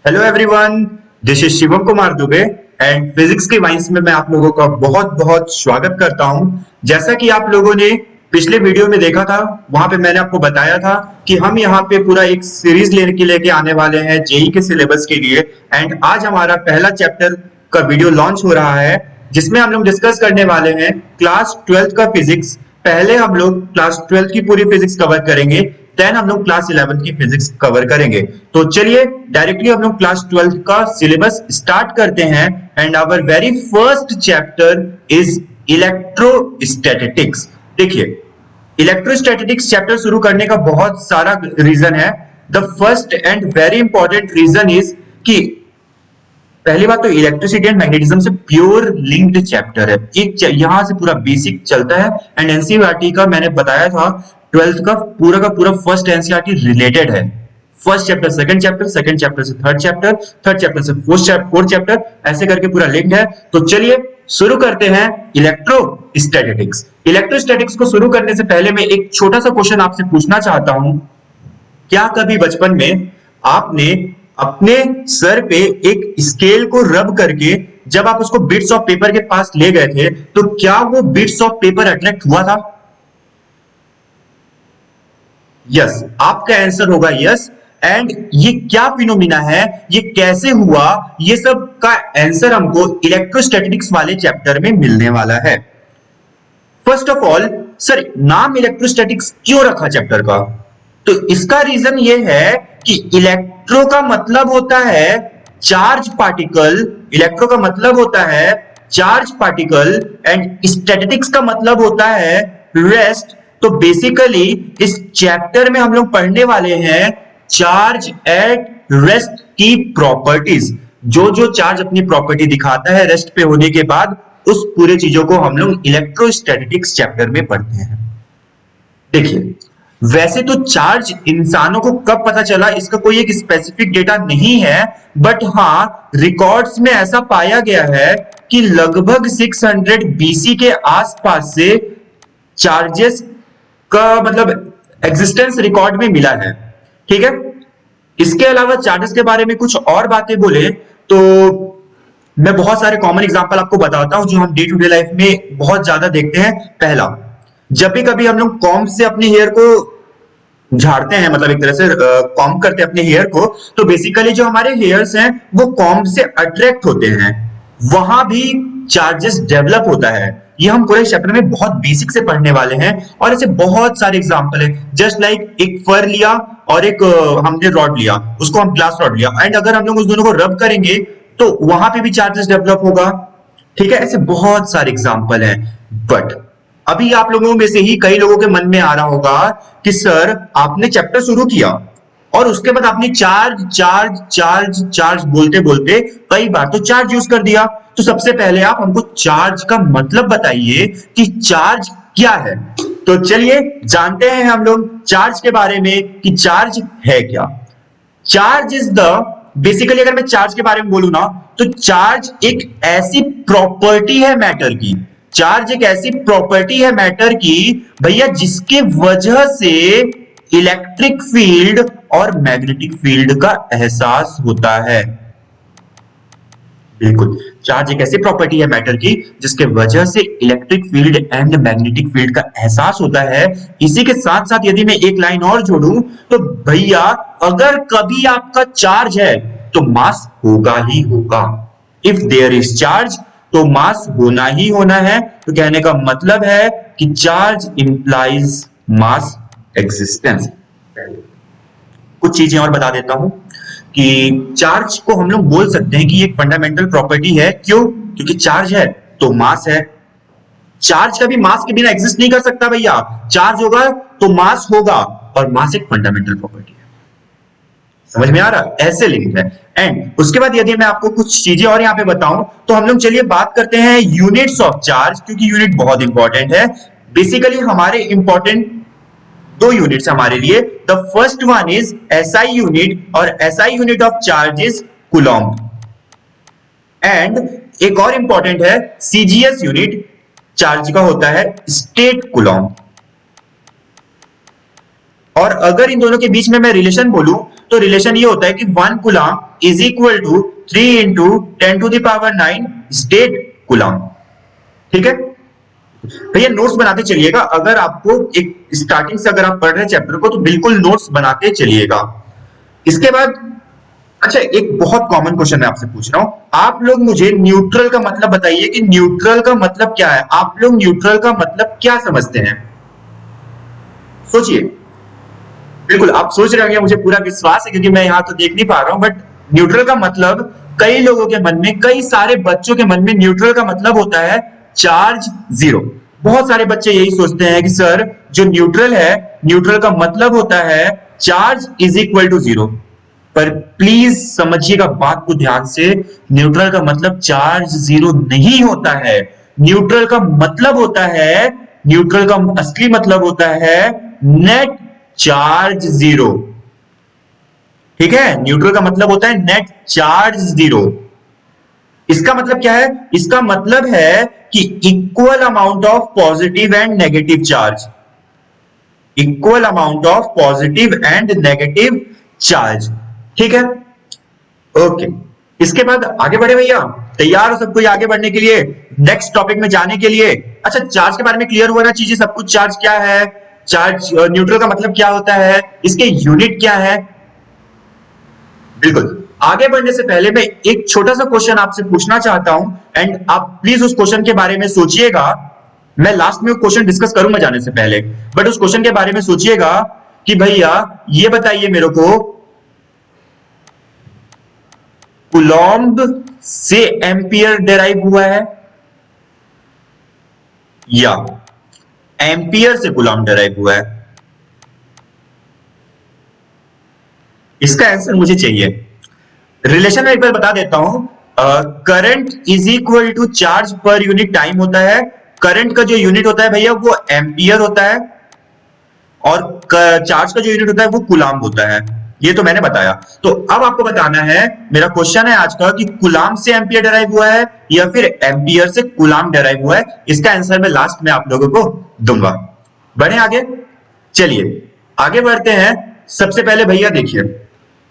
Hello everyone, this is Shivam Kumar Dubey and physics के wines में मैं आप लोगों का बहुत बहुत स्वागत करता हूं। जैसा कि आप लोगों ने पिछले वीडियो में देखा था, वहां पे मैंने आपको बताया था कि हम यहाँ पे पूरा एक सीरीज लेके आने वाले हैं जेई के सिलेबस के लिए। एंड आज हमारा पहला चैप्टर का वीडियो लॉन्च हो रहा है, जिसमें हम लोग डिस्कस करने वाले हैं क्लास 12 का फिजिक्स। पहले हम लोग क्लास 12 की पूरी फिजिक्स कवर करेंगे, देन हम लोग क्लास 11 की फिजिक्स कवर करेंगे। तो चलिए डायरेक्टली हम लोग क्लास 12 का सिलेबस स्टार्ट करते हैं। And our very first chapter is electrostatics. देखिए, इलेक्ट्रोस्टैटिक्स चैप्टर शुरू करने का बहुत सारा रीजन है। The first and very important reason is कि पहली बात तो इलेक्ट्रिसिटी एंड मैग्नेटिज्म से प्योर लिंक्ड चैप्टर है। एक यहां से पूरा बेसिक चलता है। एंड एनसीईआरटी का मैंने बताया था 12th का पूरा फर्स्ट एनसीईआरटी रिलेटेड है। फर्स्ट चैप्टर सेकंड चैप्टर से थर्ड चैप्टर से फोर्थ चैप्टर, ऐसे करके पूरा लिंक्ड है। तो चलिए शुरू करते हैं इलेक्ट्रोस्टैटिक्स। इलेक्ट्रोस्टैटिक्स को शुरू करने से पहले मैं एक छोटा सा क्वेश्चन आपसे पूछना चाहता हूं। क्या कभी बचपन में आपने अपने सर पे एक स्केल को रब करके जब आप उसको बिट्स ऑफ पेपर के पास ले गए थे, तो क्या वो बिट्स ऑफ पेपर अट्रैक्ट हुआ था? यस, आपका आंसर होगा यस। एंड ये क्या फिनोमिना है, ये कैसे हुआ, ये सब का आंसर हमको इलेक्ट्रोस्टैटिक्स वाले चैप्टर में मिलने वाला है। फर्स्ट ऑफ ऑल, सर नाम इलेक्ट्रोस्टैटिक्स क्यों रखा चैप्टर का? तो इसका रीजन ये है कि इलेक्ट्रो का मतलब होता है चार्ज पार्टिकल। इलेक्ट्रो का मतलब होता है चार्ज पार्टिकल एंड स्टैटिक्स का मतलब होता है रेस्ट। तो बेसिकली इस चैप्टर में हम लोग पढ़ने वाले हैं चार्ज एट रेस्ट की प्रॉपर्टीज। जो जो चार्ज अपनी प्रॉपर्टी दिखाता है रेस्ट पे होने के बाद, उस पूरे चीजों को हम लोग इलेक्ट्रोस्टैटिक्स चैप्टर में पढ़ते हैं। देखिए, वैसे तो चार्ज इंसानों को कब पता चला इसका कोई एक स्पेसिफिक डेटा नहीं है, बट हाँ रिकॉर्ड्स में ऐसा पाया गया है कि लगभग 600 बीसी के आसपास से चार्जेस का मतलब एग्जिस्टेंस रिकॉर्ड में मिला है। ठीक है, इसके अलावा चार्जेस के बारे में कुछ और बातें बोले तो मैं बहुत सारे कॉमन एग्जांपल आपको बताता हूं जो हम डे टू डे लाइफ में बहुत ज्यादा देखते हैं। पहला, जब भी कभी हम लोग कॉम्ब से अपने हेयर को झाड़ते हैं, मतलब एक तरह से कॉम्ब करते हैं अपने हेयर को, तो बेसिकली जो हमारे हेयर्स हैं वो कॉम्ब से अट्रैक्ट होते हैं, वहां भी चार्जेस डेवलप होता है। ये हम पूरे चैप्टर में बहुत बेसिक से पढ़ने वाले हैं। और ऐसे बहुत सारे एग्जांपल है, जस्ट लाइक एक फर लिया और एक हमने रॉड लिया, उसको हम ग्लास रॉड लिया, एंड अगर हम लोग उस दोनों को रब करेंगे तो वहां पे भी चार्जेस डेवलप होगा। ठीक है, ऐसे बहुत सारे एग्जांपल हैं। बट अभी आप लोगों में से ही कई लोगों के मन में आ रहा होगा कि सर आपने चैप्टर शुरू किया और उसके बाद आपने चार्ज चार्ज चार्ज चार्ज बोलते बोलते कई बार तो चार्ज यूज कर दिया। तो सबसे पहले आप हमको चार्ज का मतलब बताइए कि चार्ज क्या है। तो चलिए जानते हैं हम लोग चार्ज के बारे में कि चार्ज है क्या। चार्ज इज द, बेसिकली अगर मैं चार्ज के बारे में बोलूं ना, तो चार्ज एक ऐसी प्रॉपर्टी है मैटर की। चार्ज एक ऐसी प्रॉपर्टी है मैटर की भैया, जिसके वजह से इलेक्ट्रिक फील्ड और मैग्नेटिक फील्ड का एहसास होता है। बिल्कुल, चार्ज एक ऐसी प्रॉपर्टी है मैटर की जिसके वजह से electric field and magnetic field का एहसास होता है। इसी के साथ साथ यदि मैं एक लाइन और जोड़ूं तो भैया, अगर कभी आपका चार्ज है तो मास होगा ही होगा। इफ देयर इज चार्ज तो मास होना ही होना है। तो कहने का मतलब है कि चार्ज इंप्लाइज मास एक्सिस्टेंस। कुछ चीजें और बता देता हूं कि चार्ज को हम लोग बोल सकते हैं कि एक फंडामेंटल प्रॉपर्टी है। क्यों? क्योंकि चार्ज है तो मास है। चार्ज कभी मास के बिना एग्जिस्ट नहीं कर सकता भैया। चार्ज होगा तो मास होगा, और मास एक फंडामेंटल प्रॉपर्टी है। समझ में आ रहा? ऐसे लिंक है। एंड उसके बाद यदि मैं आपको कुछ चीजें और यहां पे बताऊं तो हम लोग चलिए बात करते हैं यूनिट्स ऑफ चार्ज, क्योंकि यूनिट बहुत इंपॉर्टेंट है। बेसिकली हमारे इंपॉर्टेंट दो यूनिट्स हमारे लिए। The first one is SI unit, और SI unit of charge is coulomb. And एक और इंपॉर्टेंट है सीजीएस यूनिट चार्ज का होता है स्टेट कूलॉम्ब। और अगर इन दोनों के बीच में मैं रिलेशन बोलूं तो रिलेशन ये होता है कि 1 coulomb is equal to 3 into 10 to the power 9 statcoulomb. ठीक है भैया, नोट्स बनाते चलिएगा। अगर आपको एक स्टार्टिंग से अगर आप पढ़ रहे हैं चैप्टर को तो बिल्कुल नोट्स बनाते चलिएगा। इसके बाद अच्छा, एक बहुत कॉमन क्वेश्चन मैं आपसे पूछ रहा हूं, आप लोग मुझे न्यूट्रल का मतलब बताइए कि न्यूट्रल का मतलब क्या है। आप लोग न्यूट्रल का मतलब क्या समझते हैं? सोचिए। बिल्कुल आप सोच रहे होंगे, मुझे पूरा विश्वास है क्योंकि मैं यहां तो देख नहीं पा रहा हूं। बट न्यूट्रल का मतलब कई लोगों के मन में, कई सारे बच्चों के मन में न्यूट्रल का मतलब होता है चार्ज जीरो। बहुत सारे बच्चे यही सोचते हैं कि सर जो न्यूट्रल है, न्यूट्रल का मतलब होता है charge is equal to zero. पर प्लीज समझिएगा बात को ध्यान से, न्यूट्रल का मतलब चार्ज जीरो नहीं होता है। न्यूट्रल का मतलब होता है, न्यूट्रल का असली मतलब होता है नेट चार्ज जीरो। ठीक है, न्यूट्रल का मतलब होता है नेट चार्ज जीरो। इसका मतलब क्या है? इसका मतलब है कि equal amount of positive and negative charge, equal amount of positive and negative charge. ठीक है, ओके। इसके बाद आगे बढ़े भैया, तैयार हो सब कोई आगे बढ़ने के लिए, नेक्स्ट टॉपिक में जाने के लिए? अच्छा, चार्ज के बारे में क्लियर हुआ ना चीजें सब कुछ? चार्ज क्या है, चार्ज न्यूट्रल का मतलब क्या होता है, इसके यूनिट क्या है? बिल्कुल। आगे बढ़ने से पहले मैं एक छोटा सा क्वेश्चन आपसे पूछना चाहता हूं एंड आप प्लीज उस क्वेश्चन के बारे में सोचिएगा। मैं लास्ट में क्वेश्चन डिस्कस करूंगा जाने से पहले, बट उस क्वेश्चन के बारे में सोचिएगा कि भैया ये बताइए मेरे को, कूलॉम्ब से एम्पियर डेराइव हुआ है या एम्पियर से कूलॉम्ब डेराइव हुआ है? इसका आंसर मुझे चाहिए। रिलेशन में एक बार बता देता हूं, current is equal to charge per unit time होता है। करंट का जो यूनिट होता है भैया वो एम्पियर होता है, और चार्ज का जो यूनिट होता है वो कूलॉम्ब होता है। ये तो मैंने बताया। तो अब आपको बताना है, मेरा क्वेश्चन है आज का कि कूलॉम्ब से एम्पियर डेराइव हुआ है या फिर एम्पियर से कूलॉम्ब डेराइव हुआ है। इसका आंसर मैं लास्ट में आप लोगों को दूंगा। बढ़े आगे, चलिए आगे बढ़ते हैं। सबसे पहले भैया देखिए,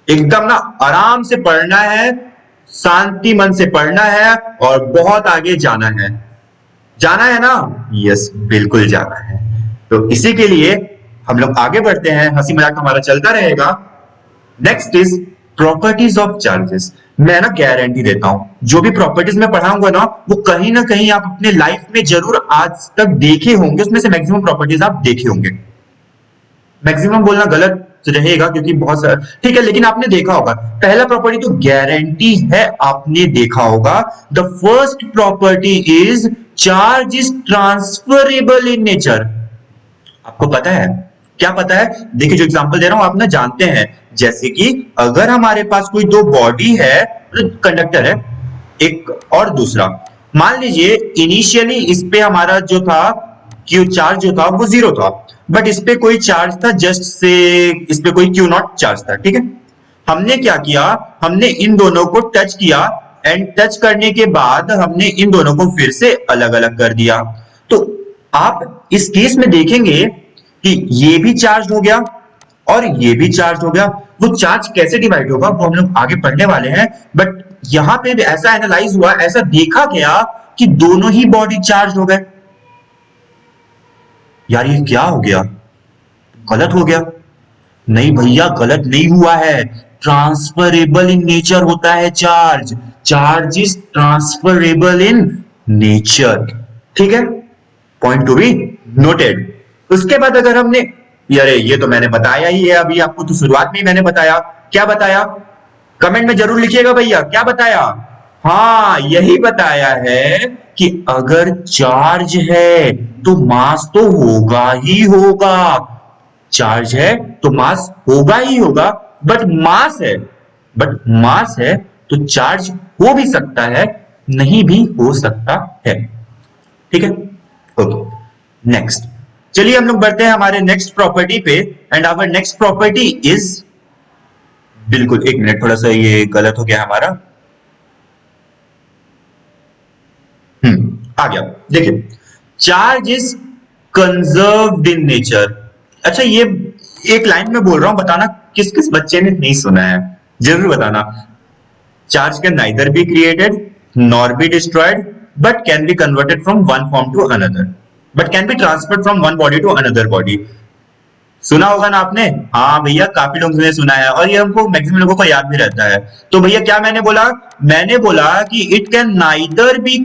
एकदम ना आराम से पढ़ना है, शांति मन से पढ़ना है और बहुत आगे जाना है। जाना है ना? यस, बिल्कुल जाना है। तो इसी के लिए हम लोग आगे बढ़ते हैं, हंसी मजाक हमारा चलता रहेगा। Next is properties of charges. मैं ना गारंटी देता हूं, जो भी प्रॉपर्टीज मैं पढ़ाऊंगा वो कहीं ना कहीं आप अपने लाइफ में जरूर आज तक देखे होंगे, उसमें से मैक्सिमम प्रॉपर्टीज आप देखे होंगे। मैक्सिमम बोलना गलत रहेगा क्योंकि बहुत सारा, ठीक है, लेकिन आपने देखा होगा। पहला प्रॉपर्टी तो गारंटी है आपने देखा होगा, the first property is charge is transferable in nature. आपको पता है? क्या पता है? देखिए जो एग्जांपल दे रहा हूं आप ना जानते हैं, जैसे कि अगर हमारे पास कोई दो बॉडी है, कंडक्टर है एक और दूसरा, मान लीजिए इनिशियली इस पे हमारा जो था क्यू चार्ज जो था वो जीरो था, बट इस पे कोई चार्ज था, जस्ट से इस पे कोई क्यू नॉट चार्ज था। ठीक है, हमने क्या किया, हमने इन दोनों को टच किया एंड टच करने के बाद हमने इन दोनों को फिर से अलग अलग कर दिया। तो आप इस केस में देखेंगे कि ये भी चार्ज हो गया और ये भी चार्ज हो गया। वो चार्ज कैसे डिवाइड होगा वो हम लोग आगे पढ़ने वाले हैं, बट यहां पे भी ऐसा एनालाइज हुआ, ऐसा देखा गया कि दोनों ही बॉडी चार्ज हो गए। यार ये क्या हो गया, गलत हो गया? नहीं भैया, गलत नहीं हुआ है। ट्रांसफरेबल इन नेचर होता है charge, charge is transferable in nature. ठीक है, पॉइंट टू बी नोटेड। उसके बाद अगर हमने, अरे ये तो मैंने बताया ही है अभी आपको, तो शुरुआत में ही मैंने बताया। क्या बताया? कमेंट में जरूर लिखिएगा भैया, क्या बताया? हाँ, यही बताया है कि अगर चार्ज है तो मास तो होगा ही होगा। चार्ज है तो मास होगा ही होगा, बट मास है, तो चार्ज हो भी सकता है, नहीं भी हो सकता है। ठीक है, ओके। नेक्स्ट, चलिए हम लोग बढ़ते हैं हमारे नेक्स्ट प्रॉपर्टी पे, and our next property is, बिल्कुल एक मिनट, थोड़ा सा ये गलत हो गया हमारा। आ गया। देखिए, charge is conserved in nature. अच्छा, एक लाइन में बोल रहा हूं, बताना किस किस बच्चे ने नहीं सुना है, जरूर बताना। Charge can neither be created nor be destroyed but can be converted from one form to another, but can be transferred from one body to another body. सुना होगा ना आपने? हाँ भैया, काफी लोगों ने सुना है और ये हमको मैक्सिमम लोगों को याद भी रहता है। तो भैया क्या मैंने बोला कि it can neither be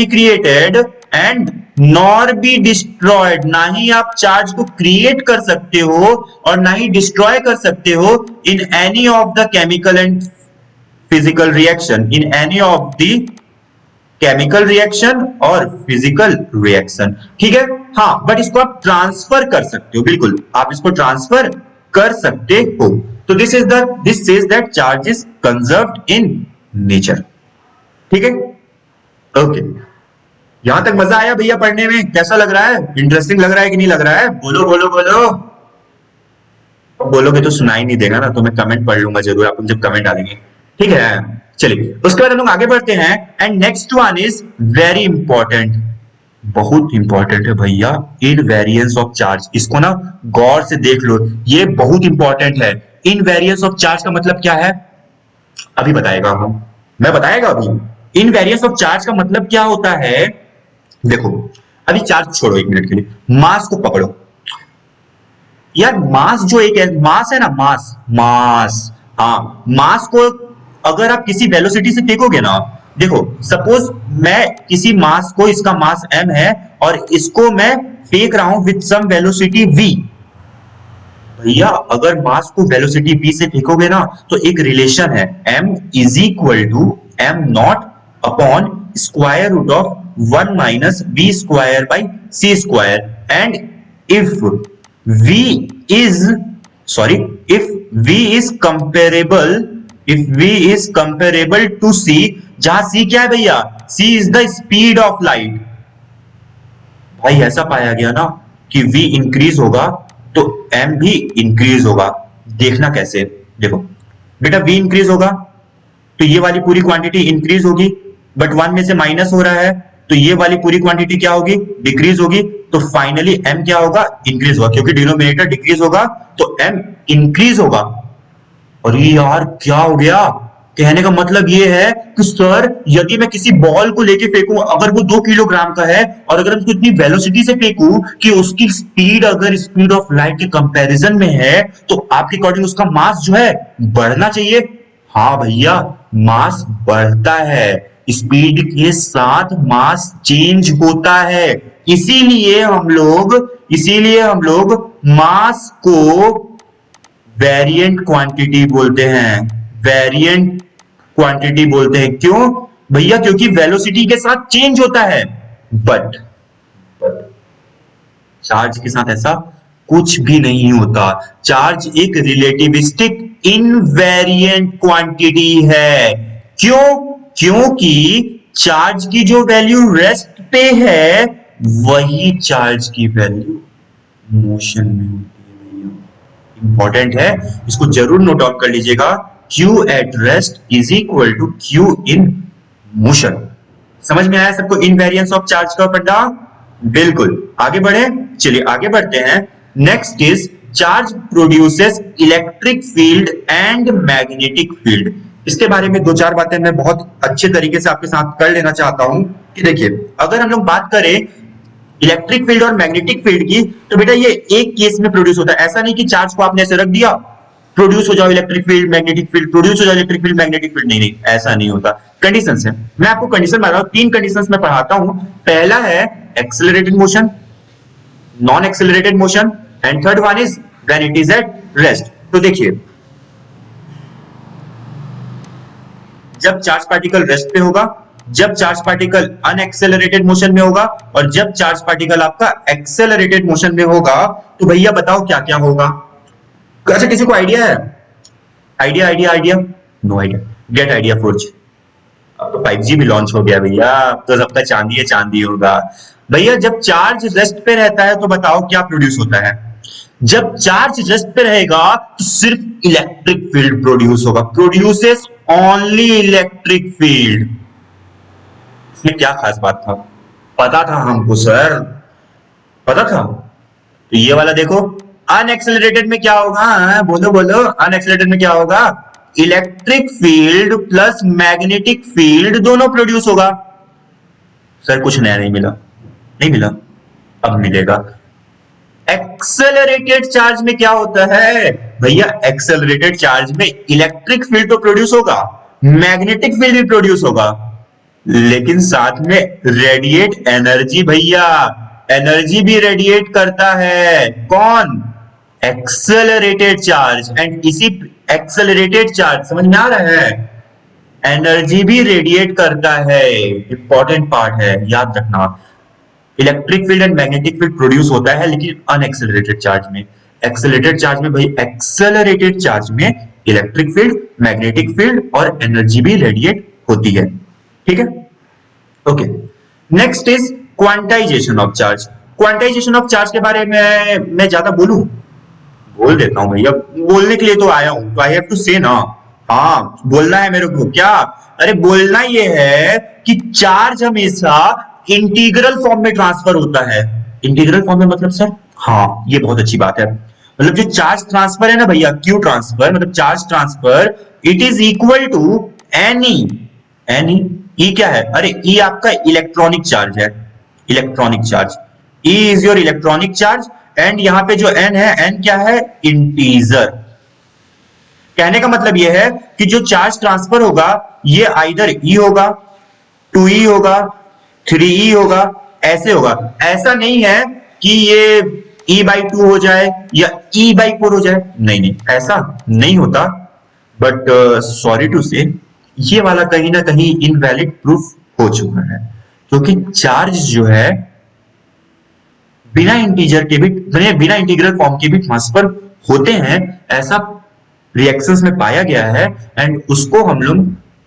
created and nor be destroyed. ना ही आप चार्ज को क्रिएट कर सकते हो और ना ही डिस्ट्रॉय कर सकते हो in any of the chemical and physical reaction, in any of the chemical reaction और फिजिकल रिएक्शन। ठीक है, हाँ, बट इसको आप ट्रांसफर कर सकते हो, बिल्कुल आप इसको ट्रांसफर कर सकते हो। तो this says that charge is conserved in nature. ठीक है, ओके, यहां तक मजा आया भैया पढ़ने में? कैसा लग रहा है? इंटरेस्टिंग लग रहा है कि नहीं लग रहा है? बोलो बोलो बोलो। बोलोगे तो सुनाई नहीं देगा ना, तो मैं कमेंट पढ़ लूंगा जरूर, आप जब कमेंट डालेंगे। ठीक है, चलिए उसके बाद हम लोग आगे बढ़ते हैं। And next one is very important, बहुत इंपॉर्टेंट है भैया, इनवेरियंस ऑफ चार्ज। इसको ना गौर से देख लो, ये बहुत इंपॉर्टेंट है। इनवेरियंस ऑफ चार्ज का मतलब क्या है अभी बताएगा हम, मैं बताएगा अभी। इनवेरियंस ऑफ चार्ज का मतलब क्या होता है, देखो अभी चार्ज छोड़ो एक मिनट के लिए, मास को पकड़ो यार। मास जो एक है, मास है ना, मास, हाँ, मास को अगर आप किसी वेलोसिटी से फेंकोगे ना, देखो सपोज मैं किसी मास को, इसका मास m है और इसको मैं फेंक रहा हूं विद सम वेलोसिटी v। भैया अगर मास को वेलोसिटी v से फेंकोगे ना, तो एक रिलेशन है, m is equal to m not upon square root of 1 minus v square by c square. And if v is if v is comparable to c, जहां c क्या है भैया, c is the speed of light। भाई ऐसा पाया गया ना कि v इंक्रीज होगा तो m भी इंक्रीज होगा। देखना कैसे, देखो बेटा v इंक्रीज होगा तो ये वाली पूरी क्वांटिटी इंक्रीज होगी, बट 1 में से माइनस हो रहा है तो ये वाली पूरी क्वांटिटी क्या होगी, डिक्रीज होगी। तो फाइनली m क्या होगा, इंक्रीज होगा, क्योंकि डिनोमिनेटर डिक्रीज होगा तो m इंक्रीज होगा। और ये यार क्या हो गया, कहने का मतलब ये है कि सर यदि मैं किसी बॉल को लेके फेंकूं, अगर वो 2 किलोग्राम का है और अगर उसको इतनी वेलोसिटी से फेंकूं कि उसकी स्पीड अगर स्पीड ऑफ लाइट के कंपैरिजन में है, तो आपके अकॉर्डिंग उसका मास जो है बढ़ना चाहिए। हाँ भैया, मास बढ़ता है, स्पीड के साथ मास चेंज होता है। इसीलिए हम लोग मास को वेरिएंट क्वांटिटी बोलते हैं, वेरिएंट क्वांटिटी बोलते हैं। क्यों भैया, क्योंकि वेलोसिटी के साथ चेंज होता है। बट चार्ज के साथ ऐसा कुछ भी नहीं होता। चार्ज एक रिलेटिविस्टिक इनवेरिएंट क्वांटिटी है। क्यों? क्योंकि चार्ज की जो वैल्यू रेस्ट पे है वही चार्ज की वैल्यू मोशन में होती है। इंपॉर्टेंट है, इसको जरूर नोट डाउन कर लीजिएगा। Q at rest is equal to Q in motion. समझ में आया सबको इनवेरियंस ऑफ चार्ज का पढ़ना? बिल्कुल, आगे बढ़े, चलिए आगे बढ़ते हैं। Next is charge produces electric field and magnetic field. इसके बारे में 2-4 बातें मैं बहुत अच्छे तरीके से आपके साथ कर लेना चाहता हूं कि देखिए, अगर हम लोग बात करें इलेक्ट्रिक फील्ड और मैग्नेटिक फील्ड की, तो बेटा ये एक केस में प्रोड्यूस होता है। ऐसा नहीं कि चार्ज को आपने ऐसे रख दिया, प्रोड्यूस हो जाओ electric field magnetic field, produce हो जाओ इलेक्ट्रिक फील्ड मैग्नेटिक फील्ड, नहीं, ऐसा नहीं होता। कंडीशंस है, मैं आपको कंडीशन बता रहा हूं, 3 कंडीशंस में पढ़ाता हूं। पहला है accelerated motion, non accelerated motion, and third one is when it is at rest. तो देखिए, जब चार्ज पार्टिकल रेस्ट पे होगा, जब चार्ज पार्टिकल अनएक्सेलरेटेड मोशन में होगा, और जब चार्ज पार्टिकल आपका एक्सेलरेटेड मोशन में होगा, तो भैया बताओ क्या क्या होगा। अच्छा, किसी को आइडिया है? Idea no idea, get idea 4G। अब तो 5G भी लॉन्च हो गया भैया, अब तो सबका चांदी होगा। भैया जब चार्ज रेस्ट पे रहता है तो बताओ क्या प्रोड्यूस होता है? जब चार्ज रेस्ट पे रहेगा तो सिर्फ इलेक्ट्रिक फील्ड प्रोड्यूस होगा, प्रोड्यूसेस ओनली इलेक्ट्रिक फील्ड। इसमें क्या खास बात था? पता था हमको सर, पता था। तो ये वाला देखो, अनएक्सेलरेटेड में क्या होगा, बोलो बोलो, अनएक्सेलरेटेड में क्या होगा, electric field plus magnetic field दोनों प्रोड्यूस होगा। सर कुछ नया नहीं मिला, नहीं मिला, अब मिलेगा। एक्सेलरेटेड चार्ज में क्या होता है भैया, एक्सेलरेटेड चार्ज में इलेक्ट्रिक फील्ड तो प्रोड्यूस होगा, मैग्नेटिक फील्ड भी प्रोड्यूस होगा, लेकिन साथ में रेडिएट एनर्जी, भैया एनर्जी भी रेडिएट करता है कौन, एक्सेलरेटेड चार्ज। एंड इसी एक्सेलरेटेड चार्ज, समझ में आ रहा है, एनर्जी भी रेडिएट करता है, इंपॉर्टेंट पार्ट है, याद रखना। Electric field and magnetic field produce होता है लेकिन अनएक्सेलरेटेड चार्ज में। एक्सेलरेटेड चार्ज में भाई, एक्सेलरेटेड चार्ज में इलेक्ट्रिक फील्ड, मैग्नेटिक फील्ड और एनर्जी भी रेडिएट होती है, ठीक है। Okay, next is quantization of charge. Quantization of charge के बारे में मैं ज्यादा बोल देता हूं भैया, बोलने के लिए तो आया हूं, तो आई हैव टू से ना, हाँ बोलना है मेरे को, क्या, अरे बोलना ये है कि चार्ज हमेशा इंटीग्रल फॉर्म में ट्रांसफर होता है। इंटीग्रल फॉर्म में मतलब सर, हाँ ये बहुत अच्छी बात है, मतलब जो चार्ज ट्रांसफर है ना भैया, क्यू ट्रांसफर मतलब charge transfer, it is equal to n e क्या है, अरे ई आपका इलेक्ट्रॉनिक चार्ज है, electronic charge, e is your electronic charge. And यहां पे जो एन है, एन क्या है, इंटीजर। कहने का मतलब यह है कि जो चार्ज ट्रांसफर होगा ये आइदर ई होगा, 2e होगा, 3e होगा, ऐसे होगा। ऐसा नहीं है कि ये e/2 हो जाए या e/4 हो जाए, नहीं ऐसा नहीं होता। बट सॉरी टू से, ये वाला कहीं ना कहीं इनवैलिड प्रूफ हो चुका है, क्योंकि चार्ज जो है बिना इंटीजर के भी, बिना इंटीग्रल फॉर्म के भी ट्रांसफर होते हैं, ऐसा रिएक्शंस में पाया गया है। एंड उसको हम लोग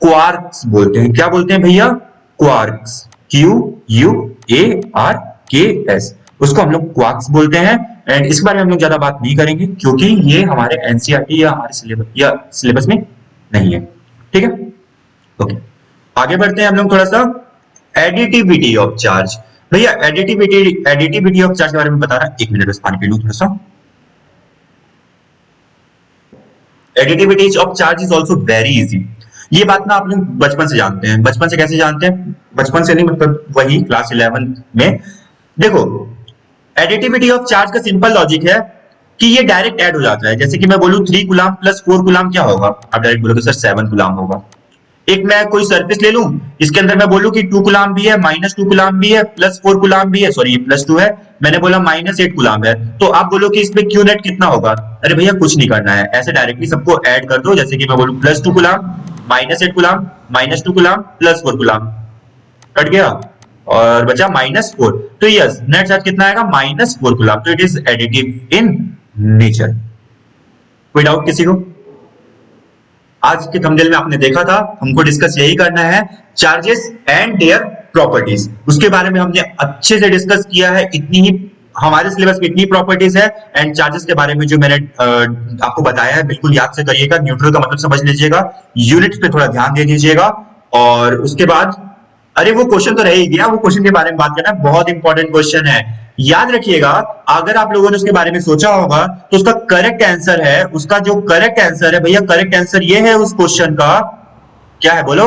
क्वार्क्स बोलते हैं। क्या बोलते हैं भैया, क्वार्क्स, QUARKS, उसको हम लोग क्वार्क्स बोलते हैं। एंड इस बारे में हम लोग ज्यादा बात नहीं करेंगे क्योंकि ये हमारे एनसीईआरटी या हमारे सिलेबस में नहीं है, ठीक है। ओके, आगे बढ़ते हैं हम लोग थोड़ा सा एडिटिविटी ऑफ चार्ज। भैया एडिटिविटी ऑफ चार्ज के बारे में बता रहा, एक मिनट बस पानी पी लूं थोड़ा सा। Additivity of charge is also very easy. ये बात ना आप लोग बचपन से जानते हैं। बचपन से कैसे जानते हैं, बचपन से नहीं मतलब वही क्लास 11 में। देखो, एडिटिविटी ऑफ चार्ज का सिंपल लॉजिक है कि ये डायरेक्ट ऐड हो जाता है। जैसे कि मैं बोलूं 3 कूलम प्लस 4 कूलम क्या होगा, आप डायरेक्ट बोलोगे सर 7 कूलम होगा। एक मैं कोई सरफेस ले लूं, इसके अंदर मैं बोलूं कि 2 कूलम भी है, -2 कूलम भी है, +4 कूलम भी है, सॉरी ये +2 है, मैंने बोला -8 कूलम है, तो आप बोलो कि इसमें क्यू नेट कितना होगा। अरे भैया कुछ नहीं करना है, ऐसे डायरेक्टली सबको ऐड कर दो। जैसे कि मैं बोलूं +2 coulomb, -8 coulomb, -2 coulomb, +4 coulomb, cut गया और बचा -4। तो यस, नेट चार्ज कितना आएगा, -4 कूलम। तो it is additive in nature. कोई डाउट किसी को? आज के थंबनेल में आपने देखा था, हमको डिस्कस यही करना है, चार्जेस एंड देयर प्रॉपर्टीज। उसके बारे में हमने अच्छे से डिस्कस किया है, इतनी ही हमारे सिलेबस में इतनी प्रॉपर्टीज है। एंड चार्जेस के बारे में जो मैंने आपको बताया है बिल्कुल याद से करिएगा, न्यूट्रल का मतलब समझ लीजिएगा, यूनिट्स पे थोड़ा ध्यान दे दीजिएगा। और उसके बाद अरे वो क्वेश्चन तो रह ही गया, वो क्वेश्चन के बारे में बात करना, बहुत इंपॉर्टेंट क्वेश्चन है, याद रखिएगा। अगर आप लोगों ने उसके बारे में सोचा होगा तो उसका करेक्ट आंसर है, उसका जो करेक्ट आंसर है भैया, करेक्ट आंसर ये है उस क्वेश्चन का, क्या है बोलो?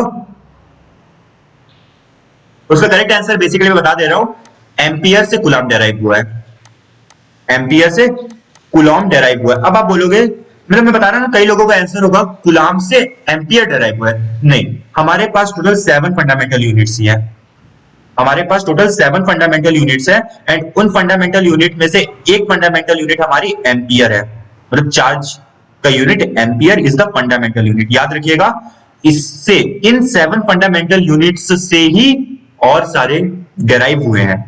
उसका करेक्ट आंसर बेसिकली मैं बता दे रहा हूं, एम्पियर से कूलम डेराइव हुआ है, एम्पियर से कूलम डेराइव हुआ है। अब आप बोलोगे, मतलब मैं बता रहा हूं ना, कई लोगों का आंसर होगा कूलम से एम्पियर डेराइव हुआ है। नहीं, हमारे पास टोटल 7 फंडामेंटल यूनिट्स ही है, हमारे पास टोटल 7 फंडामेंटल यूनिट्स है। एंड उन फंडामेंटल यूनिट में से एक फंडामेंटल यूनिट हमारी एम्पियर है, मतलब चार्ज का unit ampere is the fundamental unit, याद रखिएगा। इससे इन 7 फंडामेंटल यूनिट्स से ही और सारे डेराइव हुए हैं,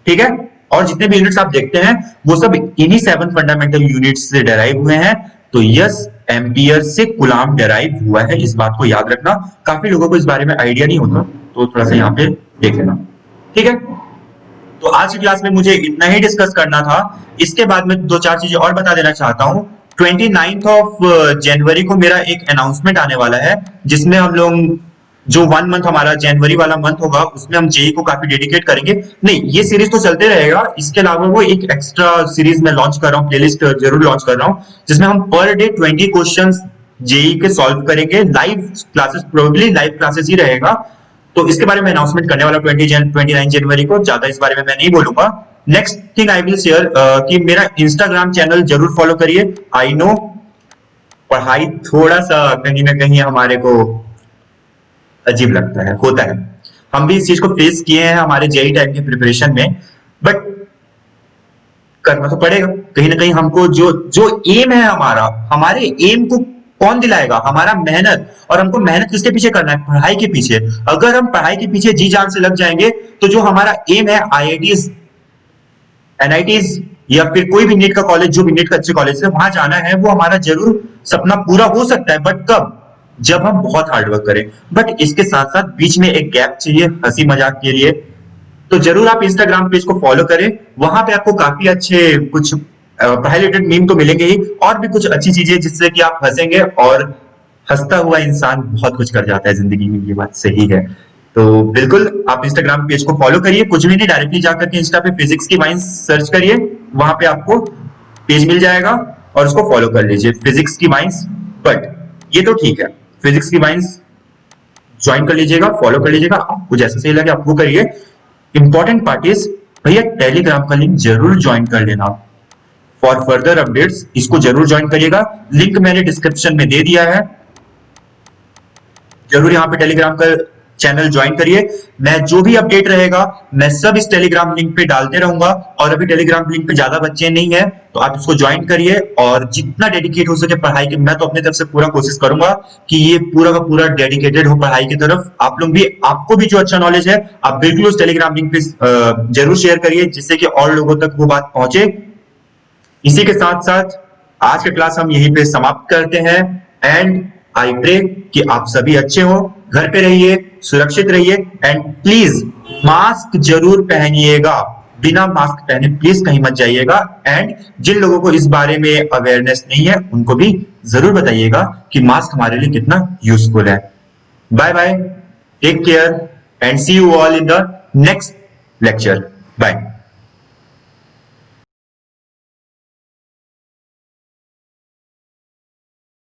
ठीक है। और जितने भी यूनिट्स आप देखते हैं वो सब इन्हीं 7 फंडामेंटल यूनिट्स से डेराइव हुए हैं। तो यस, एम्पियर से कूलम डेराइव हुआ है, इस बात को याद रखना। काफी लोगों को इस बारे में आइडिया नहीं होता, तो थोड़ा सा यहाँ पे देख लेना, ठीक है। तो आज की क्लास में मुझे इतना ही डिस्कस करना था। इसके बाद में 2-4 चीजें और बता देना चाहता हूँ। 29 ऑफ जनवरी को मेरा एक अनाउंसमेंट आने वाला है, जिसमें हम लोग जो 1 मंथ हमारा जनवरी वाला मंथ होगा उसमें हम जेई को काफी डेडिकेट करेंगे। नहीं, ये सीरीज तो चलते रहेगा, इसके अलावा वो एक एक्स्ट्रा सीरीज में लॉन्च कर रहा हूँ, प्लेलिस्ट जरूर लॉन्च कर रहा हूँ, जिसमें हम पर डे 20 क्वेश्चंस जेई के सॉल्व करेंगे। Live classes, probably live classes ही रहेगा, तो इसके बारे में अनाउंसमेंट करने वाला 29 जनवरी को। ज्यादा इस बारे में मैं नहीं बोलूंगा। Next thing I will share कि मेरा इंस्टाग्राम चैनल जरूर फॉलो करिए। आई नो पढ़ाई थोड़ा सा कहीं ना कहीं हमारे को अजीब लगता है, होता है, हम भी इस चीज को फेस किए हैं हमारे जेई टाइम की प्रिपरेशन में, बट करना तो पड़ेगा कहीं ना कहीं हमको। जो जो एम है हमारा, हमारे एम को कौन दिलाएगा? हमारा मेहनत। और हमको मेहनत किसके पीछे करना है? पढ़ाई के पीछे। अगर हम पढ़ाई के पीछे जी जान से लग जाएंगे तो जो हमारा एम है आईआईटीज, एनआईटीज या फिर कोई भी नीट का कॉलेज, जो भी नीट का अच्छे कॉलेज है वहां जाना है, वो हमारा जरूर सपना पूरा हो सकता है, बट कब? जब हम बहुत हार्डवर्क करें। बट इसके साथ साथ बीच में एक गैप चाहिए हंसी मजाक के लिए। तो जरूर आप इंस्टाग्राम पेज को फॉलो करें, वहां पे आपको काफी अच्छे कुछ पढ़ाई रिलेटेड मीम तो मिलेंगे ही, और भी कुछ अच्छी चीजें जिससे कि आप हंसेंगे। और हंसता हुआ इंसान बहुत कुछ कर जाता है जिंदगी में, ये बात सही है। तो बिल्कुल आप इंस्टाग्राम पेज को फॉलो करिए, कुछ भी नहीं, डायरेक्टली जाकर के इंस्टा पे फिजिक्स की वाइन्स सर्च करिए, वहां पे आपको पेज मिल जाएगा और उसको फॉलो कर लीजिए, फिजिक्स की वाइन्स। बट ये तो ठीक है, फिजिक्स की वाइन्स ज्वाइन कर लीजिएगा, फॉलो कर लीजिएगा, आपको जैसा सही लगे आप वो करिए। इंपॉर्टेंट पार्ट इज, भैया टेलीग्राम का लिंक जरूर ज्वाइन कर लेना फॉर फर्दर अपडेट्स। इसको जरूर ज्वाइन करिएगा, लिंक मैंने डिस्क्रिप्शन में दे दिया है। जरूर यहाँ पे टेलीग्राम का चैनल ज्वाइन करिए। मैं जो भी अपडेट रहेगा मैं सब इस टेलीग्राम लिंक पे डालते रहूंगा। और अभी टेलीग्राम लिंक पे ज्यादा बच्चे नहीं है, तो आप इसको ज्वाइन करिए और जितना डेडिकेट हो सके पढ़ाई के, मैं तो अपने तरफ से पूरा कोशिश करूंगा कि ये पूरा का पूरा डेडिकेटेड हो पढ़ाई की तरफ। आप लोग भी, आपको भी जो अच्छा नॉलेज है आप बिल्कुल उस टेलीग्राम लिंक पे जरूर शेयर करिए, जिससे कि और लोगों तक वो बात पहुंचे। इसी के साथ साथ आज का क्लास हम यहीं पे समाप्त करते हैं। एंड आई प्रे कि आप सभी अच्छे हो, घर पे रहिए, सुरक्षित रहिए, एंड प्लीज मास्क जरूर पहनिएगा। बिना मास्क पहने प्लीज कहीं मत जाइएगा। एंड जिन लोगों को इस बारे में अवेयरनेस नहीं है उनको भी जरूर बताइएगा कि मास्क हमारे लिए कितना यूजफुल है। Bye bye, take care and see you all in the next lecture. Bye.